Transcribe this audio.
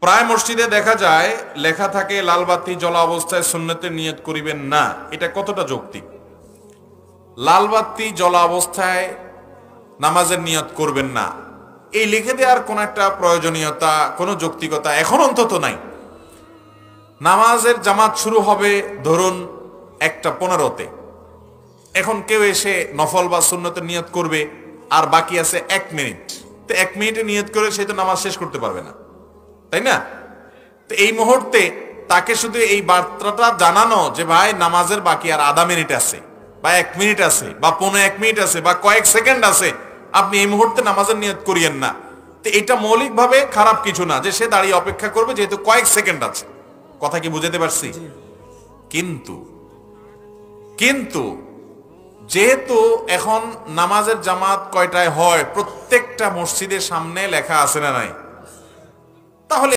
প্রায় মসজিদে দেখা যায় লেখা থাকে লাল বাতি জ্বলা অবস্থায় সুন্নতের নিয়ত করিবেন না। এটা কতটা যৌক্তিক? লাল বাতি জ্বলা অবস্থায় নামাজের নিয়ত করবেন না, এই লিখে দেওয়ার কোন একটা প্রয়োজনীয়তা, কোনো যৌক্তিকতা এখন অন্তত নাই। নামাজের জামাত শুরু হবে ধরুন 1:15-তে। এখন কেউ এসে নফল বা সুন্নতের নিয়ত করবে, আর বাকি আছে 1 মিনিট। তো 1 মিনিটে নিয়ত করে সে তো নামাজ শেষ করতে পারবে না, তাই না? তো এই মুহূর্তে তাকে শুধু এই বার্তাটা জানানো যে ভাই নামাজের বাকি আর আধা মিনিট আছে, বা 1 মিনিট আছে, বা 1.5 মিনিট আছে, বা কয়েক সেকেন্ড আছে, আপনি এই মুহূর্তে নামাজের নিয়ত করিয়েন না। তো এটা মৌলিকভাবে খারাপ কিছু না যে সে দাঁড়িয়ে অপেক্ষা করবে, যেহেতু কয়েক সেকেন্ড আছে। কথা কি বুঝাতে পারছি? কিন্তু যেহেতু এখন নামাজের জামাত কয়টায় হয় প্রত্যেকটা মসজিদের সামনে লেখা আছে না নাই, তাহলে